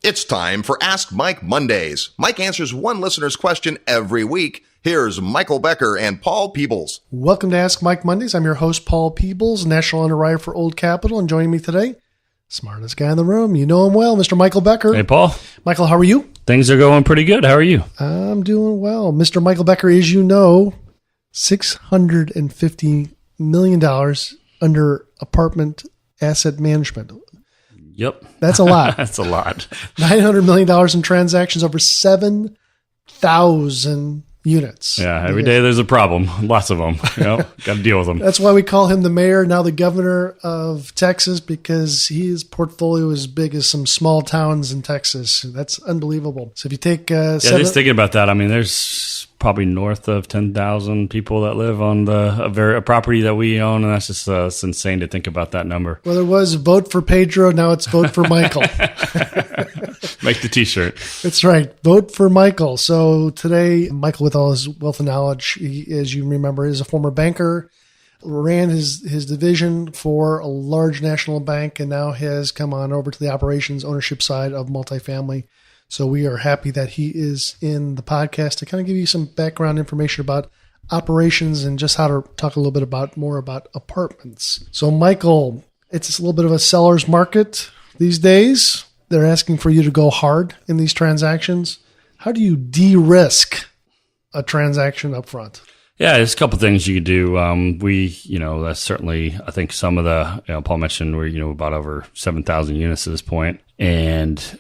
It's time for Ask Mike Mondays. Mike answers one listener's question every week. Here's Michael Becker and Paul Peebles. Welcome to Ask Mike Mondays. I'm your host, Paul Peebles, National Underwriter for Old Capital, and joining me today, smartest guy in the room. You know him well, Mr. Michael Becker. Hey, Paul. Michael, how are you? Things are going pretty good. How are you? I'm doing well. Mr. Michael Becker, as you know, $650 million under apartment asset management. Yep. That's a lot. That's a lot. $900 million in transactions, over 7,000 units. Yeah, every day there's a problem. Lots of them. Got to deal with them. That's why we call him the mayor, now the governor of Texas, because his portfolio is as big as some small towns in Texas. That's unbelievable. So if you take just thinking about that, I mean, there's probably north of 10,000 people that live on a property that we own, and that's just it's insane to think about that number. Well, there was vote for Pedro, now it's vote for Michael. Make the T-shirt. That's right. Vote for Michael. So today, Michael, with all his wealth of knowledge, he, as you remember, is a former banker, ran his division for a large national bank, and now has come on over to the operations ownership side of multifamily. So we are happy that he is in the podcast to kind of give you some background information about operations and just how to talk a little bit more about apartments. So Michael, it's a little bit of a seller's market these days. They're asking for you to go hard in these transactions. How do you de-risk a transaction up front? Yeah, there's a couple of things you could do. That's certainly, I think some of the, Paul mentioned we're, about over 7,000 units at this point. And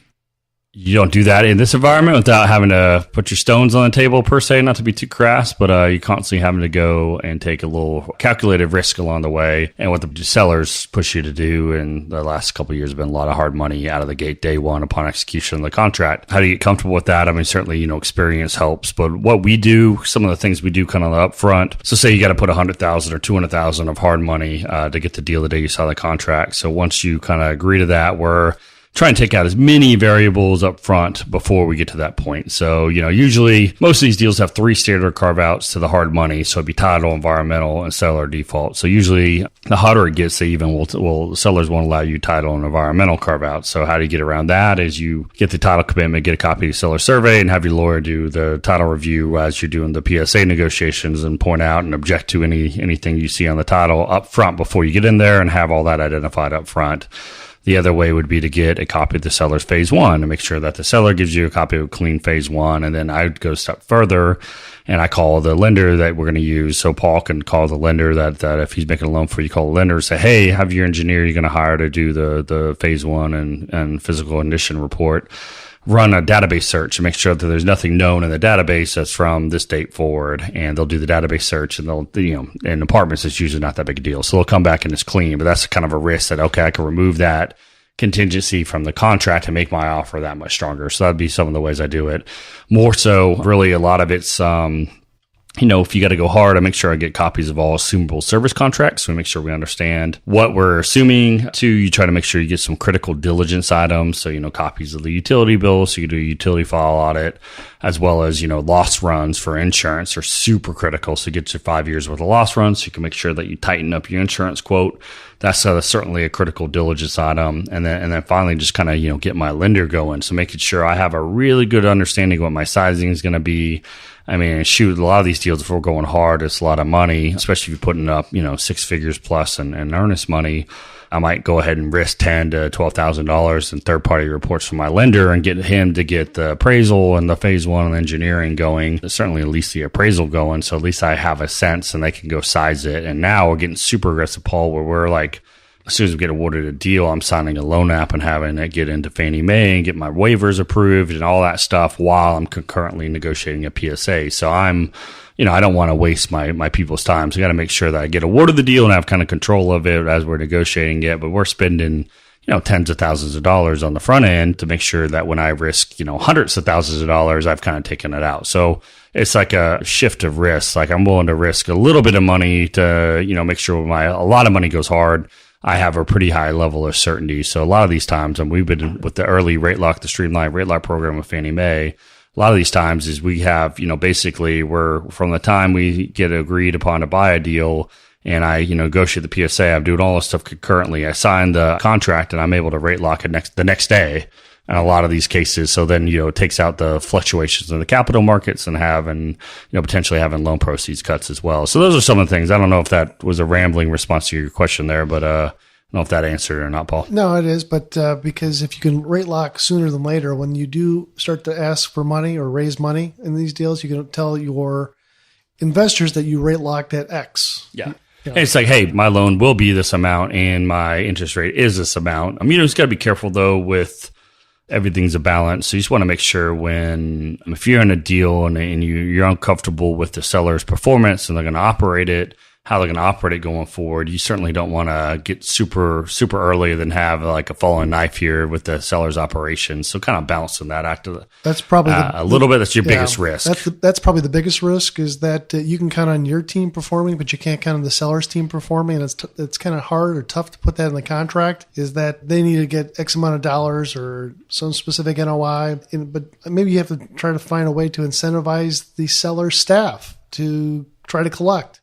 you don't do that in this environment without having to put your stones on the table per se, not to be too crass, but you're constantly having to go and take a little calculated risk along the way. And what the sellers push you to do in the last couple of years have been a lot of hard money out of the gate day one upon execution of the contract. How do you get comfortable with that? I mean, certainly, experience helps, but what we do, some of the things we do kind of up front. So say you got to put 100,000 or 200,000 of hard money to get the deal the day you sign the contract. So once you kind of agree to that, we're try and take out as many variables up front before we get to that point. So, usually most of these deals have 3 standard carve-outs to the hard money. So it'd be title, environmental, and seller default. So usually the hotter it gets, they even the sellers won't allow you title and environmental carve-outs. So how do you get around that is you get the title commitment, get a copy of the seller survey, and have your lawyer do the title review as you're doing the PSA negotiations and point out and object to anything you see on the title up front before you get in there and have all that identified up front. The other way would be to get a copy of the seller's phase one and make sure that the seller gives you a copy of a clean phase one. And then I would go a step further and I call the lender that we're going to use. So Paul can call the lender that if he's making a loan for you, call the lender and say, hey, have your engineer you're going to hire to do the phase one and physical condition report. Run a database search and make sure that there's nothing known in the database that's from this date forward. And they'll do the database search and in apartments, it's usually not that big a deal. So they'll come back and it's clean, but that's kind of a risk that, okay, I can remove that contingency from the contract and make my offer that much stronger. So that'd be some of the ways I do it. More so, really, a lot of it's, if you got to go hard, I make sure I get copies of all assumable service contracts. So we make sure we understand what we're assuming. 2, you try to make sure you get some critical diligence items. So, copies of the utility bill. So you can do a utility file audit, as well as, loss runs for insurance are super critical. So get your 5 years worth of loss runs. So you can make sure that you tighten up your insurance quote. That's certainly a critical diligence item. And then finally, just kind of, get my lender going. So making sure I have a really good understanding of what my sizing is going to be. I mean, shoot, a lot of these deals, if we're going hard, it's a lot of money, especially if you're putting up, 6 figures plus and earnest money. I might go ahead and risk $10,000 to $12,000 in third-party reports from my lender and get him to get the appraisal and the phase one and engineering going, certainly at least the appraisal going. So at least I have a sense and they can go size it. And now we're getting super aggressive, Paul, where we're like, as soon as we get awarded a deal, I'm signing a loan app and having it get into Fannie Mae and get my waivers approved and all that stuff while I'm concurrently negotiating a PSA. So I don't want to waste my people's time. So I got to make sure that I get awarded the deal and have kind of control of it as we're negotiating it. But we're spending, tens of thousands of dollars on the front end to make sure that when I risk, hundreds of thousands of dollars, I've kind of taken it out. So it's like a shift of risk. Like I'm willing to risk a little bit of money to, make sure a lot of money goes hard. I have a pretty high level of certainty. So a lot of these times, and we've been with the early rate lock, the streamlined rate lock program with Fannie Mae, a lot of these times is we have, basically we're from the time we get agreed upon to buy a deal and I, negotiate the PSA, I'm doing all this stuff concurrently. I sign the contract and I'm able to rate lock it the next day. in a lot of these cases. So then, it takes out the fluctuations in the capital markets and potentially having loan proceeds cuts as well. So those are some of the things. I don't know if that was a rambling response to your question there, but I don't know if that answered it or not, Paul. No, it is. But because if you can rate lock sooner than later, when you do start to ask for money or raise money in these deals, you can tell your investors that you rate locked at X. Yeah. And it's like, hey, my loan will be this amount and my interest rate is this amount. You just got to be careful, though, with everything's a balance. So you just want to make sure if you're in a deal and you're uncomfortable with the seller's performance and they're going to operate it, how they're going to operate it going forward, you certainly don't want to get super, super early and then have like a falling knife here with the seller's operations. So kind of balancing that act. That's probably a little bit. That's your biggest risk. That's probably the biggest risk is that you can count on your team performing, but you can't count on the seller's team performing. And it's kind of hard or tough to put that in the contract is that they need to get X amount of dollars or some specific NOI. But maybe you have to try to find a way to incentivize the seller staff to try to collect.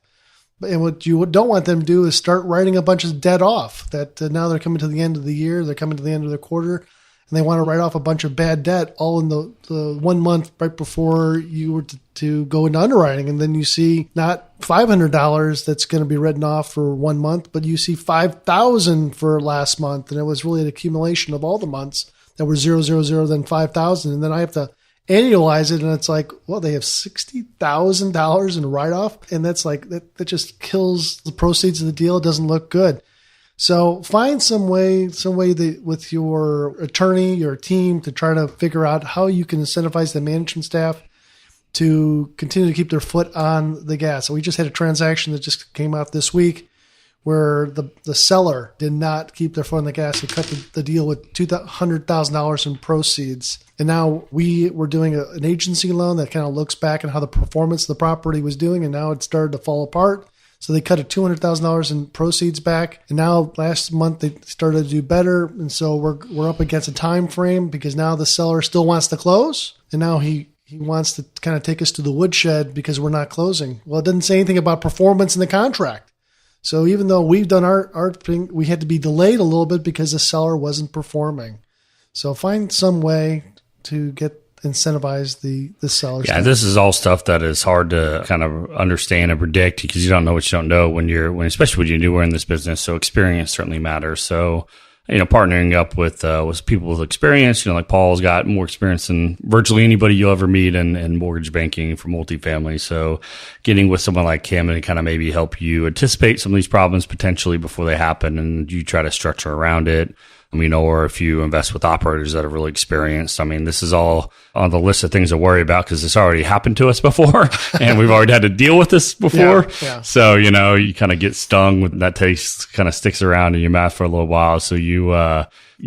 And what you don't want them to do is start writing a bunch of debt off that now they're coming to the end of the year, they're coming to the end of the quarter, and they want to write off a bunch of bad debt all in the 1 month right before you were to go into underwriting. And then you see not $500 that's going to be written off for 1 month, but you see $5,000 for last month. And it was really an accumulation of all the months that were 0, 0, 0, then 5,000. And then I have to annualize it, and it's like, well, they have $60,000 in write-off, and that's like that just kills the proceeds of the deal. It doesn't look good. So find some way that with your attorney, your team, to try to figure out how you can incentivize the management staff to continue to keep their foot on the gas. So we just had a transaction that just came out this week where the seller did not keep their foot on the gas. They cut the deal with $200,000 in proceeds. And now we were doing an agency loan that kind of looks back at how the performance of the property was doing, and now it started to fall apart. So they cut a $200,000 in proceeds back. And now last month they started to do better. And so we're up against a time frame because now the seller still wants to close. And now he wants to kind of take us to the woodshed because we're not closing. Well, it doesn't say anything about performance in the contract. So even though we've done our thing, we had to be delayed a little bit because the seller wasn't performing. So find some way to incentivize the sellers. Yeah, this is all stuff that is hard to kind of understand and predict because you don't know what you don't know especially when you're newer in this business. So experience certainly matters. So, partnering up with people with experience, like Paul's got more experience than virtually anybody you'll ever meet in mortgage banking for multifamily. So getting with someone like him and kind of maybe help you anticipate some of these problems potentially before they happen and you try to structure around it. Or if you invest with operators that are really experienced. This is all on the list of things to worry about because this already happened to us before and we've already had to deal with this before. Yeah. So, you kind of get stung with that taste kind of sticks around in your mouth for a little while. So you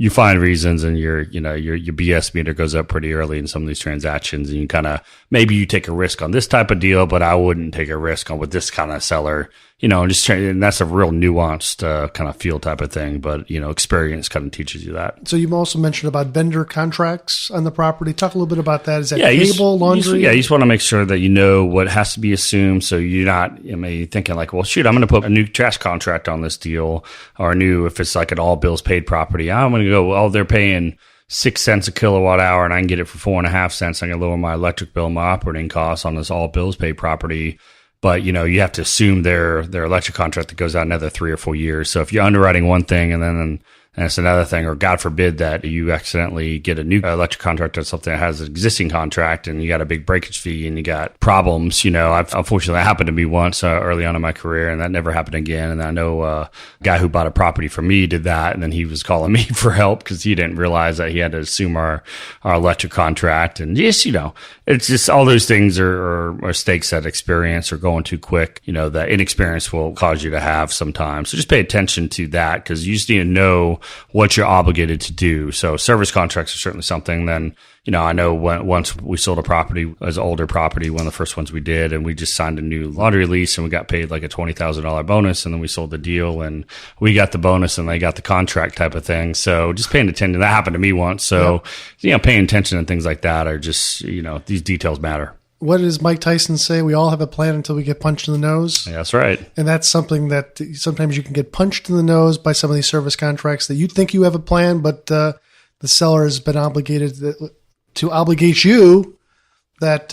find reasons and your BS meter goes up pretty early in some of these transactions and you kind of, maybe you take a risk on this type of deal, but I wouldn't take a risk with this kind of seller, and that's a real nuanced kind of feel type of thing. But, experience kind of teaches you that. So you also mentioned about vendor contracts on the property. Talk a little bit about that. Is that cable, laundry? You just want to make sure that you know what has to be assumed. So you're not thinking like, well, shoot, I'm going to put a new trash contract on this deal or if it's like an all bills paid property, I'm going to go, they're paying 6 cents a kilowatt hour and I can get it for 4.5 cents. I can lower my electric bill, my operating costs on this all bills paid property. But, you have to assume their electric contract that goes out another 3 or 4 years. So if you're underwriting one thing and then it's another thing, or God forbid that you accidentally get a new electric contract or something that has an existing contract and you got a big breakage fee and you got problems, unfortunately that happened to me once early on in my career and that never happened again. And I know a guy who bought a property from me did that. And then he was calling me for help because he didn't realize that he had to assume our electric contract. And just, it's just all those things are mistakes that experience or going too quick, that inexperience will cause you to have sometimes. So just pay attention to that because you just need to know what you're obligated to do. So service contracts are certainly something. Then, I know once we sold a property as an older property, one of the first ones we did, and we just signed a new laundry lease and we got paid like a $20,000 bonus. And then we sold the deal and we got the bonus and they got the contract type of thing. So just paying attention. That happened to me once. So, paying attention and things like that are just, these details matter. What does Mike Tyson say? We all have a plan until we get punched in the nose. Yeah, that's right. And that's something that sometimes you can get punched in the nose by some of these service contracts that you think you have a plan, but the seller has been obligated to obligate you, that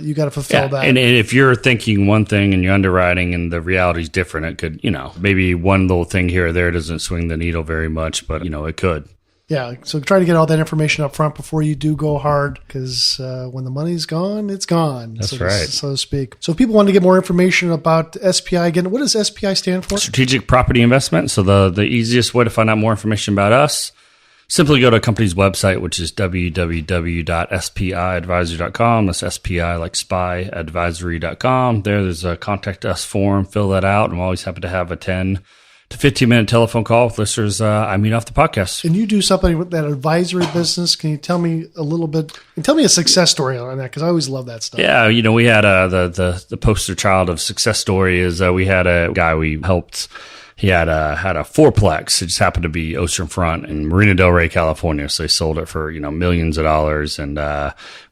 you got to fulfill that. And if you're thinking one thing and you're underwriting and the reality is different, it could, maybe one little thing here or there doesn't swing the needle very much, but, it could. Yeah, so try to get all that information up front before you do go hard, because when the money's gone, it's gone. That's right. So to speak. So if people want to get more information about SPI, again, what does SPI stand for? Strategic Property Investment. So the easiest way to find out more information about us, simply go to a company's website, which is www.spiadvisory.com. That's SPI like spy advisory.com. There's a contact us form. Fill that out. I'm always happy to have a 10 to 15-minute telephone call with listeners I meet off the podcast. And you do something with that advisory business. Can you tell me a little bit? And tell me a success story on that, because I always love that stuff. Yeah, we had the poster child of success story is we had a guy we helped. He had a fourplex. It just happened to be oceanfront in Marina Del Rey, California. So they sold it for millions of dollars, and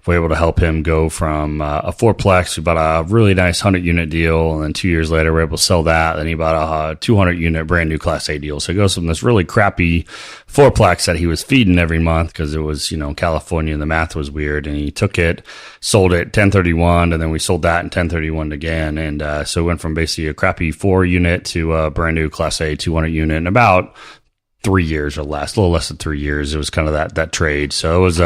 we were able to help him go from a fourplex. We bought a really nice 100-unit deal, and then 2 years later, we were able to sell that. Then he bought a 200-unit brand new Class A deal. So it goes from this really crappy fourplex that he was feeding every month because it was California and the math was weird, and he took it, sold it 1031, and then we sold that in 1031 again, and so it went from basically a crappy 4-unit to a brand new Class A 200 unit in about 3 years or less, a little less than 3 years. It was kind of that trade. So it was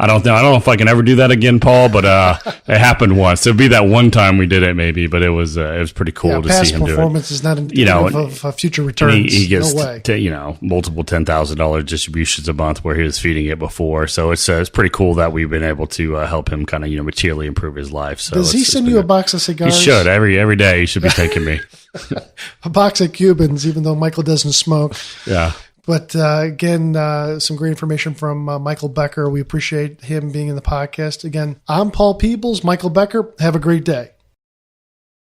I don't know if I can ever do that again, Paul, but it happened once. It'd be that one time we did it, maybe, but it was pretty cool to see him do it. Past performance is not indicative of future returns. He gets no way. Multiple $10,000 distributions a month where he was feeding it before. So it's pretty cool that we've been able to help him kind of materially improve his life. So does he send you a box of cigars? He should every day. He should be taking me a box of Cubans, even though Michael doesn't smoke. Yeah. But again, some great information from Michael Becker. We appreciate him being in the podcast. Again, I'm Paul Peebles, Michael Becker. Have a great day.